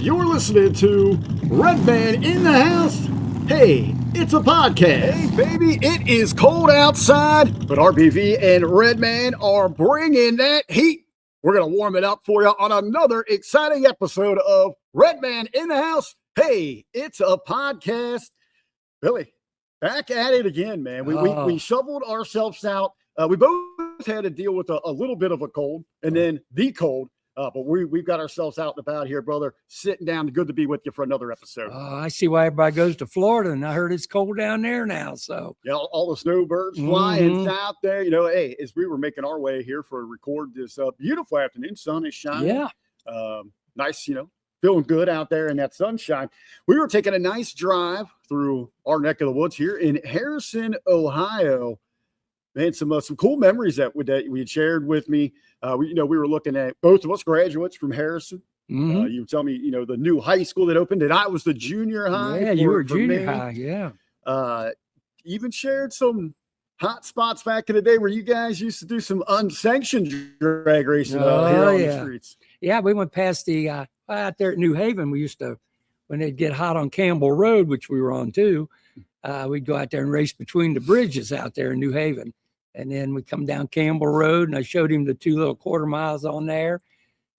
You're listening to Redman in the house. Hey, it's a podcast. Hey, baby, it is cold outside, but RBV and Redman are bringing that heat. We're going to warm it up for you on another exciting episode of Redman in the house. Hey, it's a podcast. Billy, back at it again, man. We shoveled ourselves out. We both had to deal with a little bit of a cold and then the cold. But we've got ourselves out and about here, brother, sitting down. Good to be with you for another episode. I see why everybody goes to Florida, and I heard it's cold down there now. So, yeah, all the snowbirds flying out there. You know, hey, as we were making our way here for a record this beautiful afternoon, sun is shining. Yeah. Nice, feeling good out there in that sunshine. We were taking a nice drive through our neck of the woods here in Harrison, Ohio. Man, some cool memories that we had shared with me. We were looking at both of us graduates from Harrison. You tell me, the new high school that opened, and I was the junior high. Yeah, you were junior high. Yeah. Even shared some hot spots back in the day where you guys used to do some unsanctioned drag racing here on the streets. Yeah, we went past the out there at New Haven. We used to, when they'd get hot on Campbell Road, which we were on too, we'd go out there and race between the bridges out there in New Haven. And then we come down Campbell Road, and I showed him the 2 little quarter miles on there.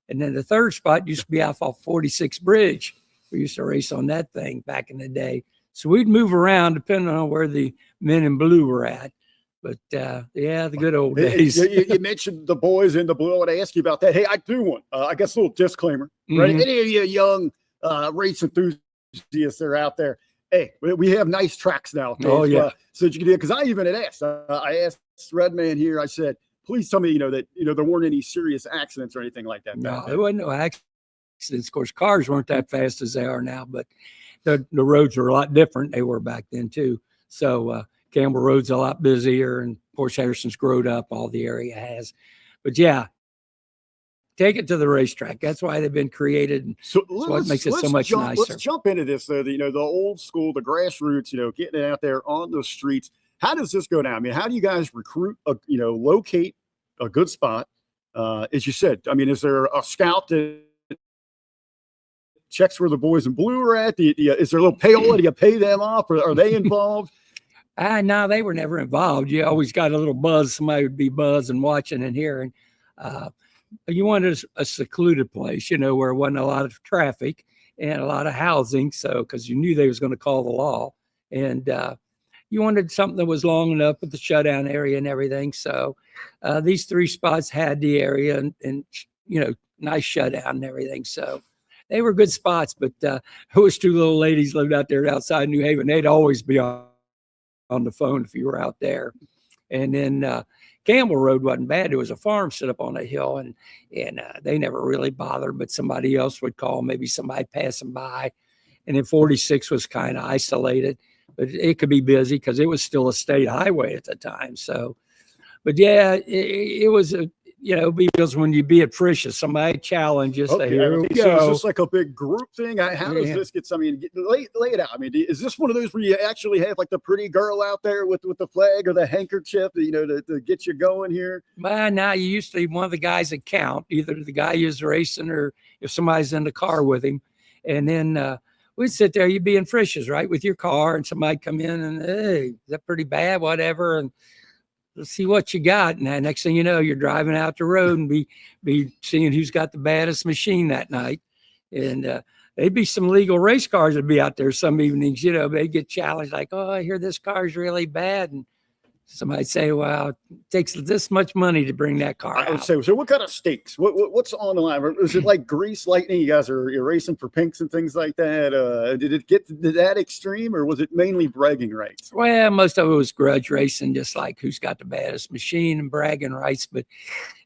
And then the third spot used to be off 46 Bridge. We used to race on that thing back in the day. So we'd move around depending on where the men in blue were at. But, the good old days. You mentioned the boys in the blue. I want to ask you about that. Hey, I do one. I guess a little disclaimer. Right? Any of you young race enthusiasts that are out there, hey, we have nice tracks now. Oh, yeah. So you can do it. Because I even had asked. I asked Redman here. I said, please tell me, that there weren't any serious accidents or anything like that. No, there wasn't no accidents. Of course, cars weren't that fast as they are now, but the roads were a lot different. They were back then too. So Campbell Road's a lot busier, and of course Harrison's grown up. All the area has, but yeah. Take it to the racetrack. That's why they've been created. So what makes it so much nicer. Let's jump into this, though. The old school, the grassroots, getting it out there on the streets. How does this go down? I mean, how do you guys recruit, locate a good spot? As you said, I mean, is there a scout that checks where the boys in blue are at? Is there a little payola? Do you pay them off? Or are they involved? No, they were never involved. You always got a little buzz. Somebody would be buzzing, watching and hearing. You wanted a secluded place, where there wasn't a lot of traffic and a lot of housing. So, because you knew they was going to call the law, and you wanted something that was long enough with the shutdown area and everything. So, these 3 spots had the area and nice shutdown and everything. So, they were good spots. But there was 2 little ladies lived out there outside New Haven. They'd always be on the phone if you were out there, and then. Campbell Road wasn't bad. There was a farm set up on a hill, and they never really bothered, but somebody else would call, maybe somebody passing by. And then 46 was kind of isolated, but it could be busy because it was still a state highway at the time. So, but yeah, it was because when you be at Frisch's, somebody challenges. Okay, here we so go. is this like a big group thing? How does this get? Lay it out. I mean, is this one of those where you actually have like the pretty girl out there with the flag or the handkerchief, to get you going here? Well, now you used to one of the guys that count, either the guy who's racing or if somebody's in the car with him, and then we'd sit there. You'd be in Frisch's, right, with your car, and somebody come in and hey, is that pretty bad? Whatever, and let's see what you got. And then next thing you know, you're driving out the road and be seeing who's got the baddest machine that night. And there'd be some legal race cars that'd be out there some evenings, they'd get challenged like, oh, I hear this car's really bad. And somebody'd say, well, it takes this much money to bring that car out. I would say, so what kind of stakes? What's on the line? Is it like grease lightning? You guys you're racing for pinks and things like that? Did it get to that extreme, or was it mainly bragging rights? Well, most of it was grudge racing, just like who's got the baddest machine and bragging rights. But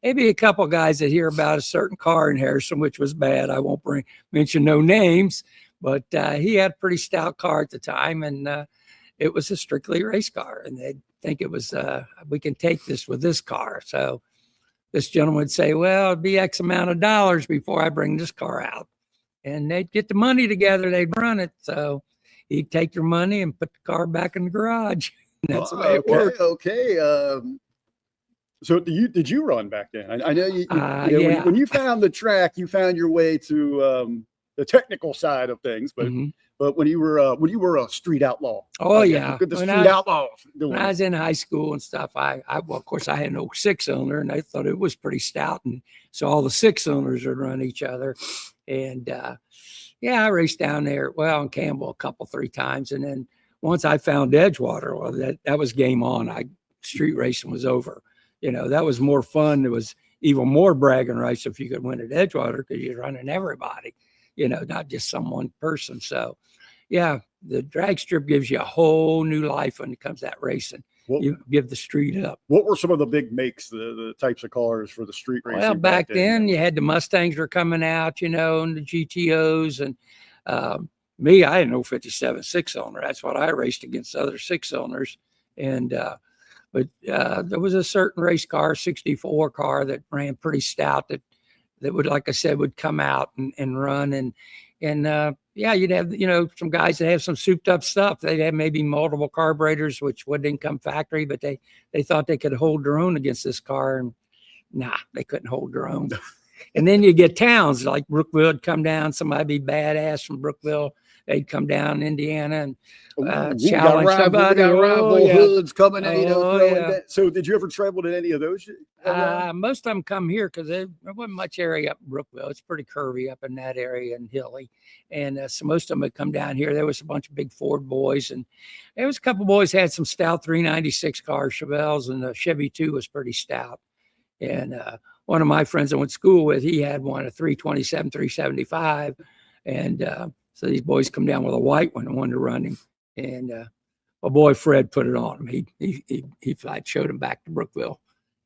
maybe a couple guys that hear about a certain car in Harrison, which was bad. I won't mention no names, but he had a pretty stout car at the time, and it was a strictly race car, and they'd think it was we can take this with this car. So this gentleman would say, well, it'd be X amount of dollars before I bring this car out, and they'd get the money together, they'd run it. So he'd take their money and put the car back in the garage. That's the way it worked. Okay. So did you run back then? I know you yeah. when you found the track, you found your way to the technical side of things, but when you were a street outlaw. Oh yeah. Look at the street outlaws doing when I was in high school and stuff, well, of course I had an old 6-cylinder and I thought it was pretty stout. And so all the 6-cylinders would run each other. And I raced down there, in Campbell a couple, 3 times. And then once I found Edgewater, well, that was game on. Street racing was over. That was more fun. It was even more bragging rights if you could win at Edgewater because you're running everybody, not just some one person. So, yeah, the drag strip gives you a whole new life when it comes to that racing. You give the street up. What were some of the big makes, the types of cars for the street racing? Well, back then you had the Mustangs were coming out, and the GTOs. And me, I had an 057 6-cylinder. That's what I raced against other 6-cylinders. And but there was a certain race car, 64 car that ran pretty stout that would, like I said, would come out and run. And you'd have, some guys that have some souped up stuff. They'd have maybe multiple carburetors, which wouldn't come factory, but they thought they could hold their own against this car. And they couldn't hold their own. And then you get towns like Brookville would come down. Somebody be badass from Brookville. They'd come down in Indiana and challenge somebody. Rival hoods coming at. So did you ever travel to any of those? Most of them come here because there wasn't much area up in Brookville. It's pretty curvy up in that area and hilly. And so most of them would come down here. There was a bunch of big Ford boys. And there was a couple boys had some stout 396 cars, Chevelles, and the Chevy 2 was pretty stout. And one of my friends I went to school with, he had one, a 327, 375. And so these boys come down with a white one and wanted to run him. And my boy Fred put it on him. He showed him back to Brookville.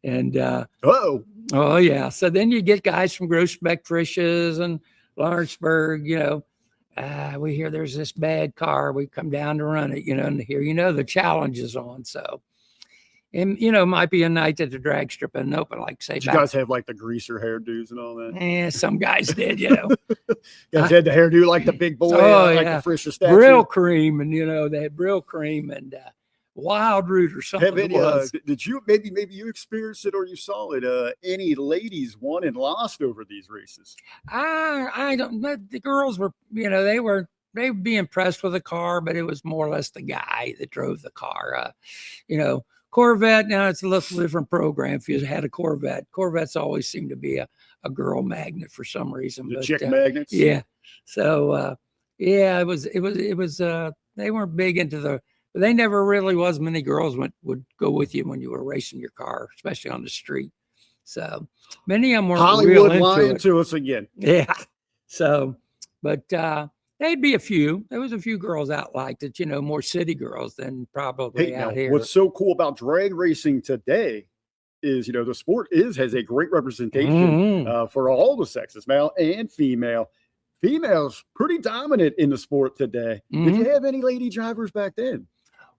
And oh yeah. So then you get guys from Groesbeck Frisch's and Lawrenceburg, we hear there's this bad car. We come down to run it, and here, the challenge is on. So, and, might be a night that the drag strip isn't open, like say. Did you guys have like the greaser hairdos and all that? Yeah, some guys did, Guys had the hairdo like the big boy, like the Frisch's statue. Brill cream, and, they had Brill cream and Wild Root or something. Did you, maybe you experienced it or you saw it, any ladies won and lost over these races? I don't know. The girls were, they would be impressed with the car, but it was more or less the guy that drove the car. Corvette, now it's a little different program. If you had a Corvettes always seem to be a girl magnet for some reason. The chick magnets? Yeah. So, it was, they weren't big into they never really was many girls would go with you when you were racing your car, especially on the street. So many of them weren't Hollywood real lying into to us again. Yeah. So, but they'd be a few. There was a few girls out like that, more city girls than probably out here. What's so cool about drag racing today is, the sport has a great representation for all the sexes, male and female. Females pretty dominant in the sport today. Did you have any lady drivers back then?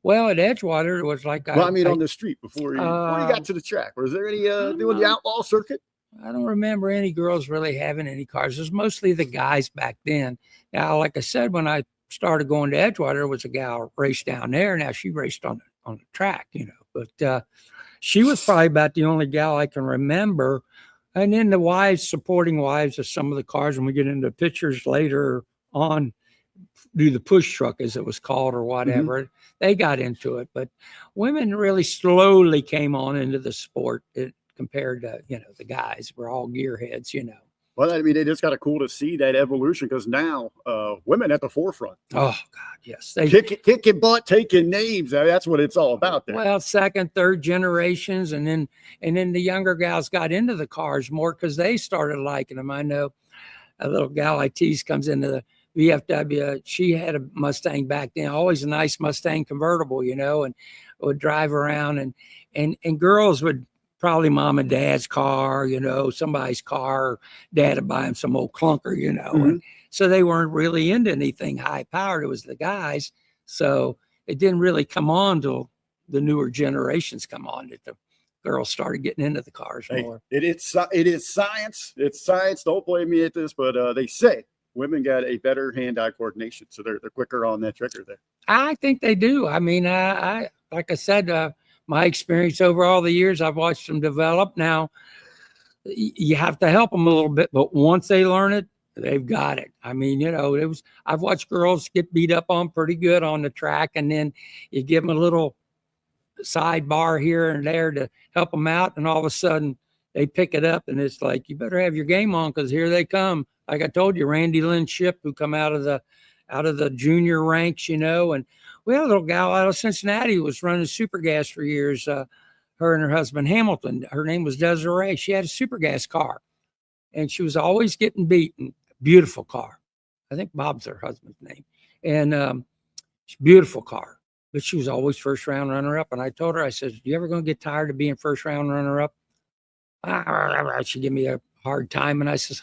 Well, at Edgewater, it was like on the street before you got to the track. Was there any doing the outlaw circuit? I don't remember any girls really having any cars. It was mostly the guys back then. Now, like I said, when I started going to Edgewater, there was a gal raced down there. Now she raced on the track, but she was probably about the only gal I can remember. And then the supporting wives of some of the cars, when we get into pictures later on, do the push truck as it was called or whatever, they got into it. But women really slowly came on into the sport compared to, the guys were all gearheads, Well, I mean, it is kind of cool to see that evolution because now women at the forefront. Oh, God, yes. Kicking butt, taking names. That's what it's all about there. Well, second, third generations. And then the younger gals got into the cars more because they started liking them. I know a little gal I tease comes into the VFW. She had a Mustang back then, always a nice Mustang convertible, and would drive around and girls would probably mom and dad's car, somebody's car, dad would buy them some old clunker, and so they weren't really into anything high powered. It was the guys. So it didn't really come on till the newer generations come on that the girls started getting into the cars more. It is science. It's science. Don't blame me at this, but they say women got a better hand-eye coordination, so they're quicker on that trigger there. I think they do. I mean, I like I said, my experience over all the years, I've watched them develop. Now, you have to help them a little bit, but once they learn it, They've got it. I mean, I've watched girls get beat up on pretty good on the track, and then you give them a little sidebar here and there to help them out, and all of a sudden they pick it up, and it's like, you better have your game on, because here they come. Like I told you, Randy Lynn Ship, who come out of the junior ranks, and we had a little gal out of Cincinnati who was running super gas for years. Her and her husband Hamilton. Her name was Desiree. She had a super gas car, and she was always getting beaten. Beautiful car. I think Bob's her husband's name, and beautiful car. But she was always first round runner up. And I told her, I said, "You ever gonna get tired of being first round runner up?" She gave me a hard time, and I says,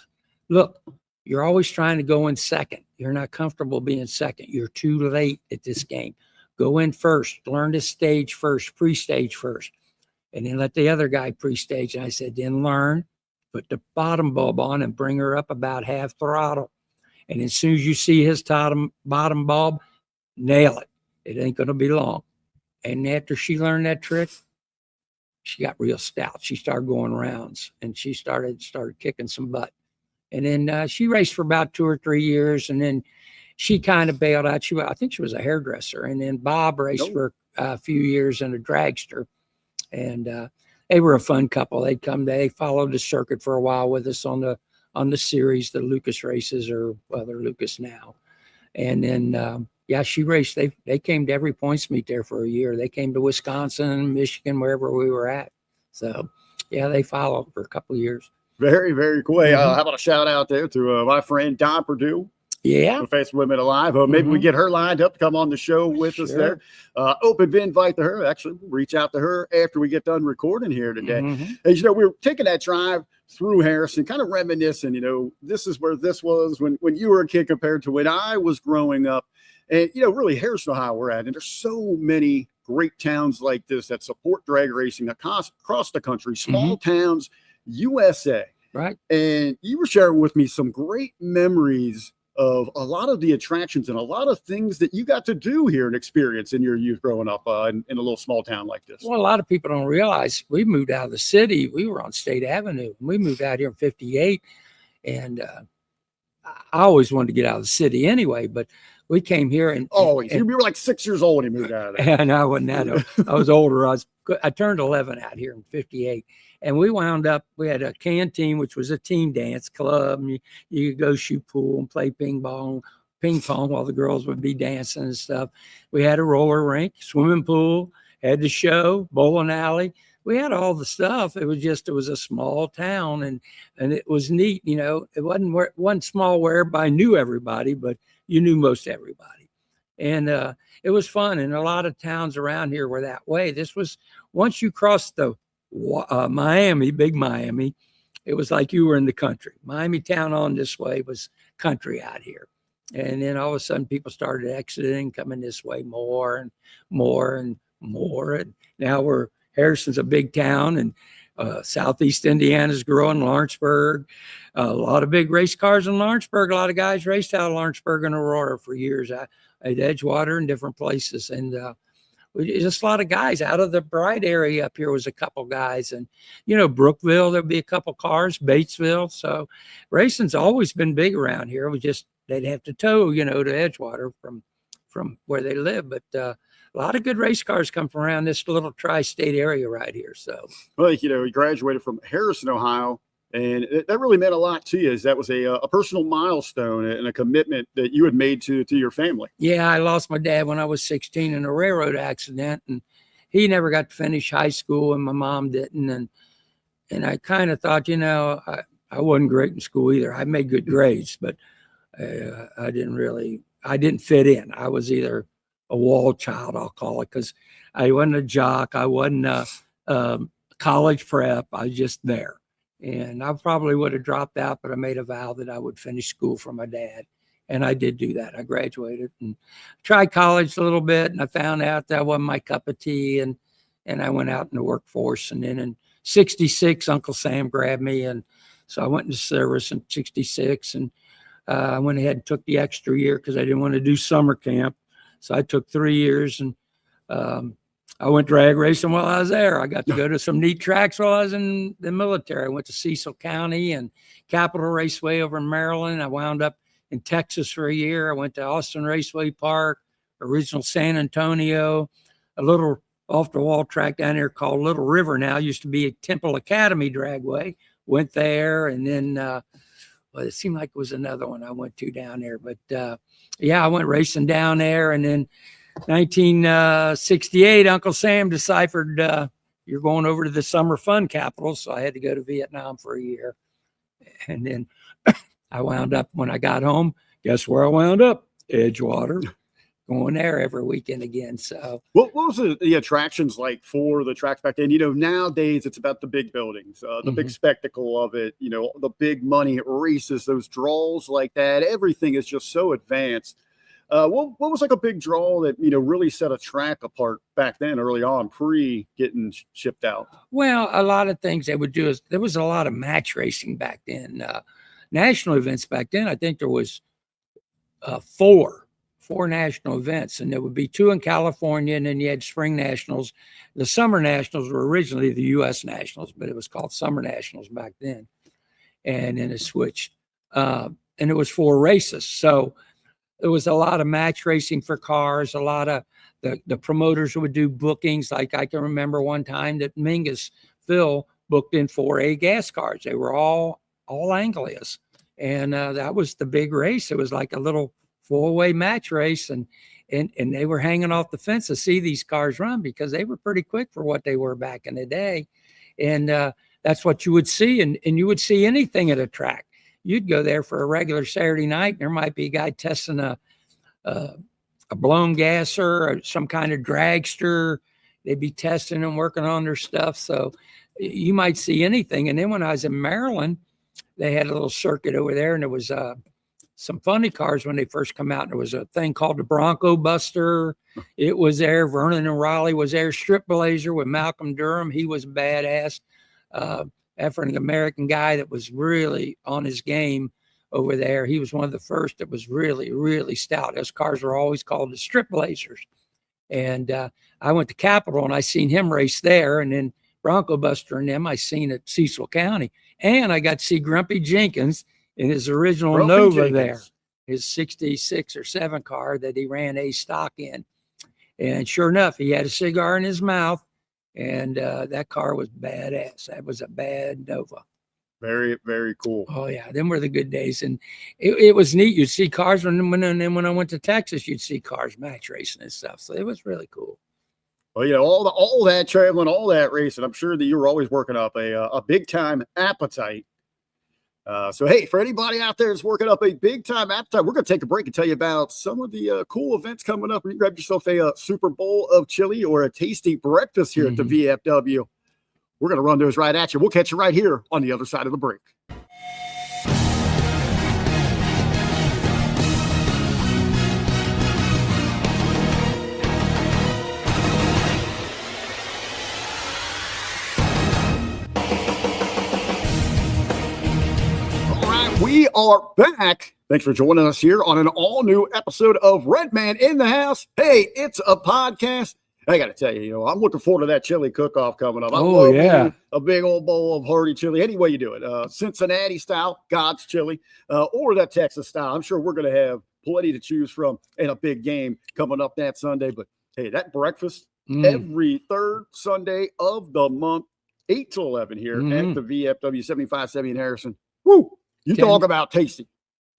"Look, you're always trying to go in second. You're not comfortable being second. You're too late at this game. Go in first. Learn to stage first, pre-stage first, and then let the other guy pre-stage." And I said, "Then learn, put the bottom bulb on and bring her up about half throttle. And as soon as you see his bottom bulb, nail it. It ain't going to be long." And after she learned that trick, she got real stout. She started going rounds, and she started kicking some butt. And then she raced for about 2 or 3 years, and then she kind of bailed out. I think she was a hairdresser. And then Bob raced for a few years in a dragster, and they were a fun couple. They followed the circuit for a while with us on the series, the Lucas races, or well, they're Lucas now. And then she raced. They came to every points meet there for a year. They came to Wisconsin, Michigan, wherever we were at. So yeah, they followed for a couple of years. Very, very cool. How about a shout out there to my friend Don Purdue? Yeah. From Face Women Alive. Maybe we get her lined up to come on the show with us there. Open invite to her. Actually, we'll reach out to her after we get done recording here today. As we were taking that drive through Harrison, kind of reminiscing, this is where this was when you were a kid compared to when I was growing up. And, really Harrison, Ohio, we're at. And there's so many great towns like this that support drag racing across the country, small towns, USA. Right. And you were sharing with me some great memories of a lot of the attractions and a lot of things that you got to do here and experience in your youth growing up in a little small town like this. Well, a lot of people don't realize we moved out of the city. We were on State Avenue. We moved out here in 58. And I always wanted to get out of the city anyway, but we came here and always. You were like 6 years old when you moved out of there. And I wasn't that old. I was older. I turned 11 out here in 58. And we wound up, we had a canteen, which was a team dance club. And you could go shoot pool and play ping pong while the girls would be dancing and stuff. We had a roller rink, swimming pool, had the show, bowling alley. We had all the stuff. It was a small town, and it was neat. It wasn't small where everybody knew everybody, but you knew most everybody. And it was fun. And a lot of towns around here were that way. This was, once you crossed the Miami, big Miami, it was like you were in the country. Miami town on this way was country out here. And then all of a sudden people started exiting, coming this way more and more and more. And now Harrison's a big town, and Southeast Indiana's growing, Lawrenceburg. A lot of big race cars in Lawrenceburg. A lot of guys raced out of Lawrenceburg and Aurora for years, at Edgewater and different places. And just a lot of guys out of the Bright area up here was a couple guys. And, Brookville, there'd be a couple cars, Batesville. So racing's always been big around here. They'd have to tow, to Edgewater from where they live. But a lot of good race cars come from around this little tri-state area right here. So, well, you graduated from Harrison, Ohio, and that really meant a lot to you. As that was a personal milestone and a commitment that you had made to your family. Yeah, I lost my dad when I was 16 in a railroad accident, and he never got to finish high school, and my mom didn't. And I kind of thought, I wasn't great in school either. I made good grades, but I didn't fit in. I was either a wall child, I'll call it, because I wasn't a jock. I wasn't a college prep. I was just there. And I probably would have dropped out, but I made a vow that I would finish school for my dad. And I did do that. I graduated and tried college a little bit, and I found out that wasn't my cup of tea. And I went out in the workforce. And then in 66, Uncle Sam grabbed me. And so I went into service in 66, and I went ahead and took the extra year because I didn't want to do summer camp. So I took 3 years, and I went drag racing while I was there. I got to go to some neat tracks while I was in the military. I went to Cecil County and Capitol Raceway over in Maryland. I wound up in Texas for a year. I went to Austin Raceway Park, original San Antonio, a little off the wall track down there called Little River now. Used to be a Temple Academy dragway. Went there, and then well, it seemed like it was another one I went to down there. But yeah, I went racing down there, and then 1968, Uncle Sam deciphered you're going over to the summer fun capital, so I had to go to Vietnam for a year. And then I wound up, when I got home, guess where I wound up? Edgewater. Going there every weekend again. So what was the attractions like for the tracks back then? Nowadays it's about the big buildings, the big spectacle of it, the big money races, those draws like that. Everything is just so advanced. What was like a big draw that, really set a track apart back then early on, pre getting shipped out? Well, a lot of things they would do is there was a lot of match racing back then. National events back then, I think there was four national events, and there would be two in California, and then you had spring nationals. The summer nationals were originally the U.S. nationals, but it was called summer nationals back then. And then it switched. And it was 4 races. So there was a lot of match racing for cars. A lot of the promoters would do bookings. Like I can remember one time that Mingus Phil booked in 4A gas cars. They were all Anglias. And that was the big race. It was like a little 4-way match race, and they were hanging off the fence to see these cars run because they were pretty quick for what they were back in the day. And that's what you would see. And you would see anything at a track. You'd go there for a regular Saturday night, and there might be a guy testing a blown gasser or some kind of dragster. They'd be testing and working on their stuff. So you might see anything. And then when I was in Maryland, they had a little circuit over there, and there was some funny cars when they first come out. There was a thing called the Bronco Buster. It was there. Vernon and Raleigh was there. Strip Blazer with Malcolm Durham. He was badass. African American guy that was really on his game over there. He was one of the first that was really, really stout. Those cars were always called the Strip Blazers. And I went to Capitol, and I seen him race there. And then Bronco Buster and them I seen at Cecil County. And I got to see Grumpy Jenkins in his original Grumpy Nova Jenkins. there, his 66 or 7 car that he ran A stock in. And sure enough, he had a cigar in his mouth, and that car was badass. That was a bad Nova. Very, very cool. Oh, yeah. Them were the good days. And it was neat. You'd see cars when I went to Texas, you'd see cars match racing and stuff. So it was really cool. Well, all that traveling, all that racing, I'm sure that you were always working up a big time appetite. So, hey, for anybody out there that's working up a big-time appetite, we're going to take a break and tell you about some of the cool events coming up. You grab yourself a Super Bowl of chili or a tasty breakfast here at the VFW. We're going to run those right at you. We'll catch you right here on the other side of the break. We are back. Thanks for joining us here on an all-new episode of Redman in the House. Hey, it's a podcast. I got to tell you, I'm looking forward to that chili cook-off coming up. I love a big old bowl of hearty chili, any way you do it. Cincinnati style, God's chili, or that Texas style. I'm sure we're going to have plenty to choose from in a big game coming up that Sunday. But, hey, that breakfast every third Sunday of the month, 8 to 11 here at the VFW 7570 in Harrison. Woo! You talk about tasty.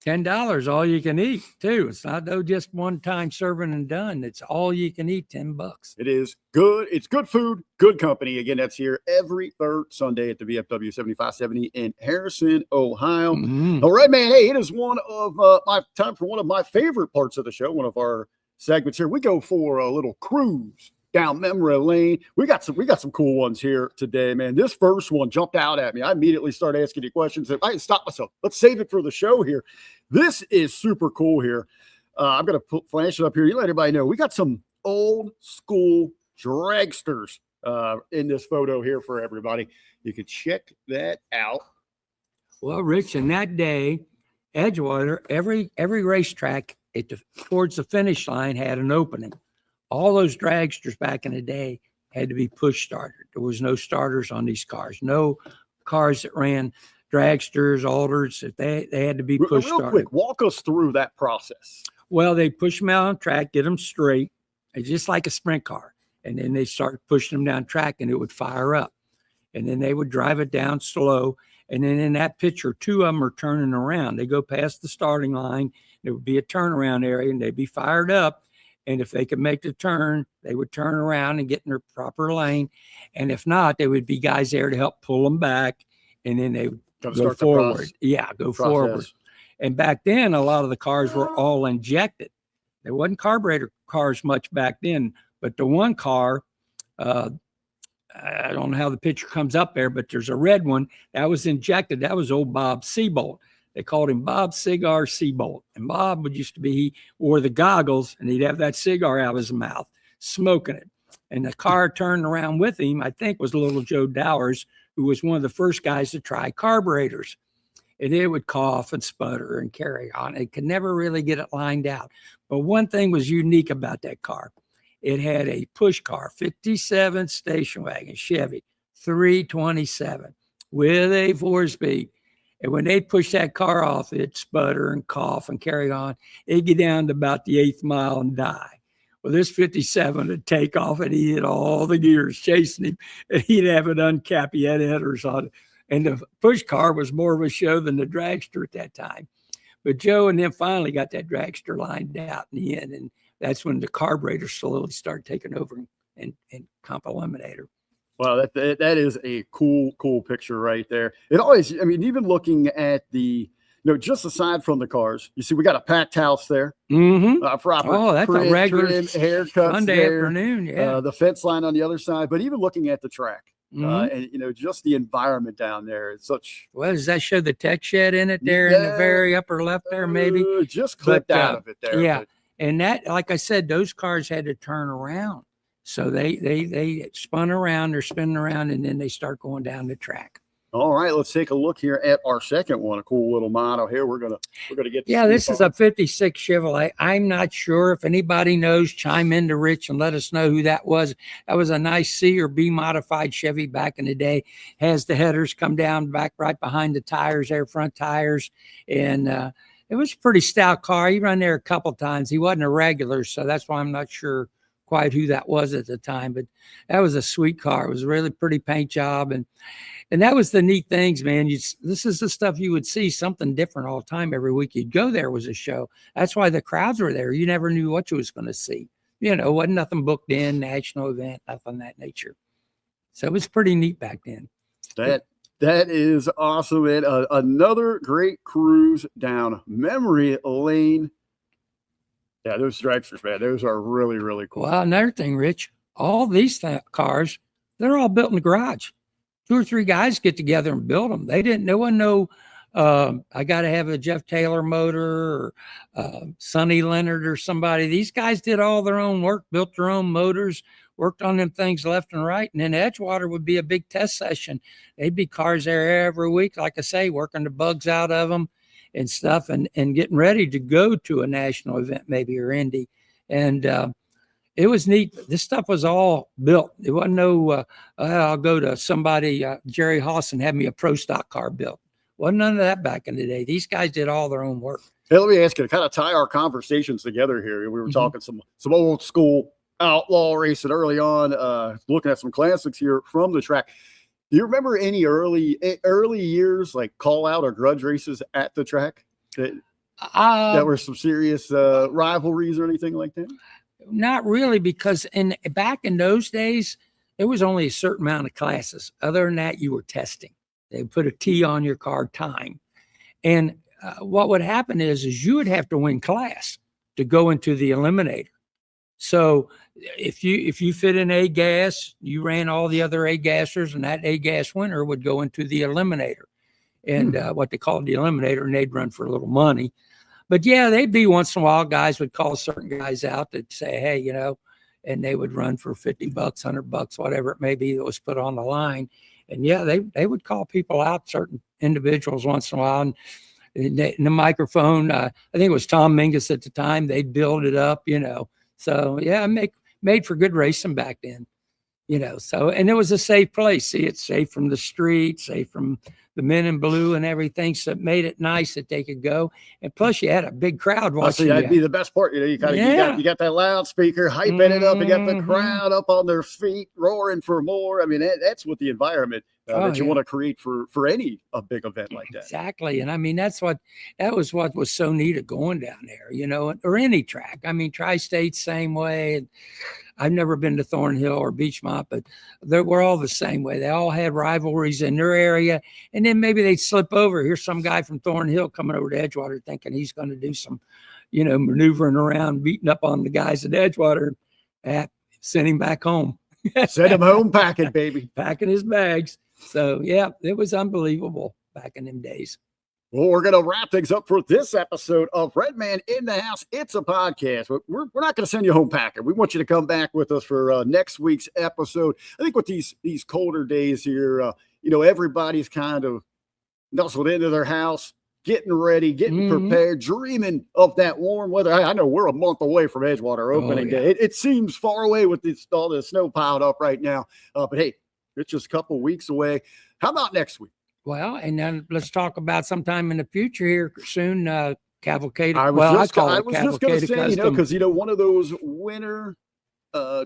$10, all you can eat, too. It's not just one time serving and done. It's all you can eat, $10. It is good. It's good food, good company. Again, that's here every third Sunday at the VFW 7570 in Harrison, Ohio. All right, man. Hey, it is one of my time for one of my favorite parts of the show, one of our segments here. We go for a little cruise down memory lane. We got some cool ones here today, man. This first one jumped out at me. I immediately started asking you questions. I didn't stop myself. Let's save it for the show here. This is super cool here. I'm going to flash it up here. You let everybody know. We got some old school dragsters in this photo here for everybody. You can check that out. Well, Rich, in that day, Edgewater, every racetrack towards the finish line had an opening. All those dragsters back in the day had to be push started. There was no starters on these cars. No cars that ran dragsters, alters. They had to be push Real started. quick, walk us through that process. Well, they push them out on track, get them straight, just like a sprint car. And then they start pushing them down track and it would fire up. And then they would drive it down slow. And then in that picture, two of them are turning around. They go past the starting line. There would be a turnaround area and they'd be fired up. And if they could make the turn, they would turn around and get in their proper lane. And if not, there would be guys there to help pull them back. And then they would go forward. Go forward. And back then, a lot of the cars were all injected. There wasn't carburetor cars much back then. But the one car, I don't know how the picture comes up there, but there's a red one that was injected. That was old Bob Seabolt. They called him Bob Cigar Seabolt. And Bob he wore the goggles and he'd have that cigar out of his mouth, smoking it. And the car turned around with him, I think was little Joe Dowers, who was one of the first guys to try carburetors. And it would cough and sputter and carry on. It could never really get it lined out. But one thing was unique about that car. It had a push car, 57 station wagon Chevy, 327 with a 4-speed. And when they push that car off, it'd sputter and cough and carry on. It'd get down to about the 8th mile and die. Well, this 57 would take off and he hit all the gears chasing him. And he'd have it uncapped. He had headers on it. And the push car was more of a show than the dragster at that time. But Joe and them finally got that dragster lined out in the end. And that's when the carburetor slowly started taking over and comp eliminator. Wow, that is a cool picture right there. It always, I mean, even looking at the, just aside from the cars, you see we got a packed house there. Mm-hmm. Proper that's a regular haircuts Sunday there, afternoon. Yeah. The fence line on the other side, but even looking at the track, and just the environment down there, it's such. Well, does that show the tech shed in it there in the very upper left there? Maybe just clipped out of it there. Yeah, and that, like I said, those cars had to turn around. So they spun around, they're spinning around, and then they start going down the track. All right, let's take a look here at our second one. A cool little model here. We're gonna get. This is a '56 Chevrolet. I'm not sure if anybody knows. Chime into Rich and let us know who that was. That was a nice C or B modified Chevy back in the day. Has the headers come down back right behind the tires there, front tires, and it was a pretty stout car. He ran there a couple times. He wasn't a regular, so that's why I'm not sure quite who that was at the time, but that was a sweet car. It was a really pretty paint job. And that was the neat things, man. This is the stuff you would see, something different all the time. Every week you'd go, there was a show. That's why the crowds were there. You never knew what you was going to see. Wasn't nothing booked in, national event, nothing of that nature. So it was pretty neat back then. That is awesome, man. Another great cruise down memory lane. Yeah, those dragsters, man, those are really, really cool. Well, another thing, Rich, all these cars, they're all built in the garage. 2 or 3 guys get together and build them. No one know, I got to have a Jeff Taylor motor or Sonny Leonard or somebody. These guys did all their own work, built their own motors, worked on them things left and right. And then Edgewater would be a big test session. They'd be cars there every week, like I say, working the bugs out of them and stuff, and getting ready to go to a national event, maybe, or Indy. And it was neat. This stuff was all built. It wasn't no, I'll go to somebody, Jerry Haas, and have me a pro stock car built. Wasn't none of that back in the day. These guys did all their own work. Hey, let me ask you to kind of tie our conversations together here. We were talking some old school outlaw racing early on, looking at some classics here from the track. Do you remember any early years, like call out or grudge races at the track that were some serious rivalries or anything like that? Not really, because back in those days, there was only a certain amount of classes. Other than that, you were testing. They put a T on your car time. And what would happen is you would have to win class to go into the eliminator. So if you fit in A gas, you ran all the other A gassers, and that A gas winner would go into the eliminator, and what they called the eliminator, and they'd run for a little money. But yeah, they'd be once in a while, guys would call certain guys out to say, hey, and they would run for $50, $100, whatever it may be that was put on the line. And yeah, they would call people out, certain individuals once in a while. And in the microphone, I think it was Tom Mingus at the time, they'd build it up, So yeah, made for good racing back then. So, and it was a safe place. See, it's safe from the street, safe from the men in blue and everything. So it made it nice that they could go. And plus you had a big crowd watching. That'd be the best part. You got that loudspeaker hyping it up. You got the crowd up on their feet, roaring for more. I mean, that's what the environment that you want to create for any big event like that. Exactly. And I mean, that was what was so neat of going down there, or any track. I mean, Tri-State, same way. And I've never been to Thornhill or Beachmont, but we're all the same way. They all had rivalries in their area. And then maybe they'd slip over. Here's some guy from Thornhill coming over to Edgewater thinking he's going to do some, maneuvering around, beating up on the guys at Edgewater. Send him back home. Send him home packing, baby. Packing his bags. So, yeah, it was unbelievable back in them days. Well, we're going to wrap things up for this episode of Redman in the House. It's a podcast. We're not going to send you home packing. We want you to come back with us for next week's episode. I think with these colder days here, everybody's kind of nuzzled into their house, getting ready, getting prepared, dreaming of that warm weather. I know we're a month away from Edgewater opening day. It seems far away with all the snow piled up right now. But, hey, it's just a couple weeks away. How about next week? Well, and then let's talk about sometime in the future here soon, Cavalcade. I was just going to say, because, one of those winter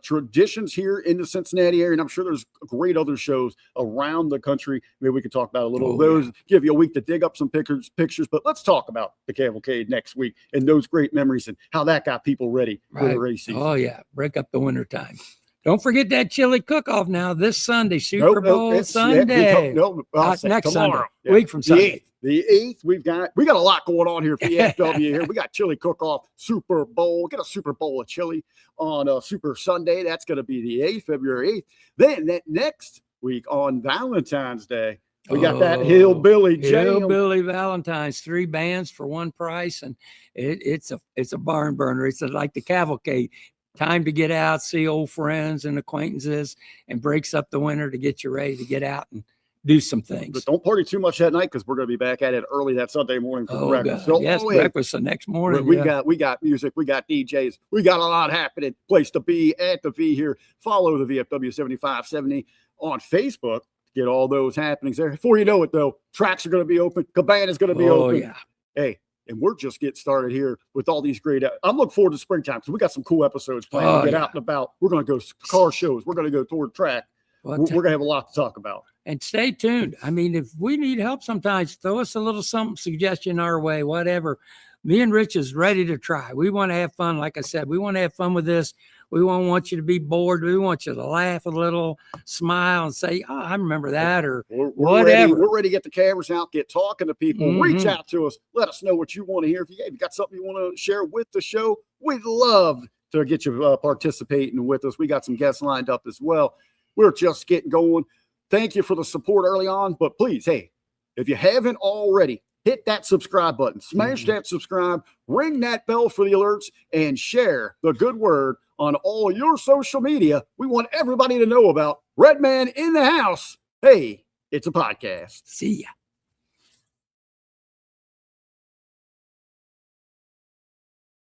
traditions here in the Cincinnati area, and I'm sure there's great other shows around the country. Maybe we could talk about a little of those, give you a week to dig up some pictures, but let's talk about the Cavalcade next week and those great memories and how that got people ready for the race season. Oh, yeah. Break up the winter time. Don't forget that chili cook-off now this Sunday, Super Bowl Sunday. Next Sunday, week from Sunday. The 8th, we got a lot going on here for the FW here. We got chili cook-off, Super Bowl. Get a Super Bowl of chili on Super Sunday. That's going to be the 8th, February 8th. Then that next week on Valentine's Day, we got that Hillbilly Jam. Hillbilly Valentine's, 3 bands for one price, and it's a barn burner. It's like the Cavalcade. Time to get out, see old friends and acquaintances, and breaks up the winter to get you ready to get out and do some things. But don't party too much that night because we're going to be back at it early that Sunday morning for breakfast. So, breakfast the next morning. We got music, we got DJs, we got a lot happening. Place to be at the V here. Follow the VFW 7570 on Facebook to get all those happenings there. Before you know it, though, tracks are going to be open. Cabana's going to be open. Yeah. Hey. And we're just getting started here with all these great. I'm looking forward to springtime because we got some cool episodes planned to get out and about. We're going to go car shows. We're going to go toward track. We're going to have a lot to talk about. And stay tuned. I mean, if we need help sometimes, throw us a little something, suggestion our way, whatever. Me and Rich is ready to try. We want to have fun. Like I said, we want to have fun with this. We don't want you to be bored. We want you to laugh a little, smile, and say, "Oh, I remember that," or whatever. We're ready to get the cameras out, get talking to people. Reach out to us. Let us know what you want to hear. If you got something you want to share with the show, we'd love to get you participating with us. We got some guests lined up as well. We're just getting going. Thank you for the support early on. But please, hey, if you haven't already, hit that subscribe button. Smash that subscribe. Ring that bell for the alerts and share the good word on all your social media. We want everybody to know about Redman in the House. Hey, it's a podcast. See ya.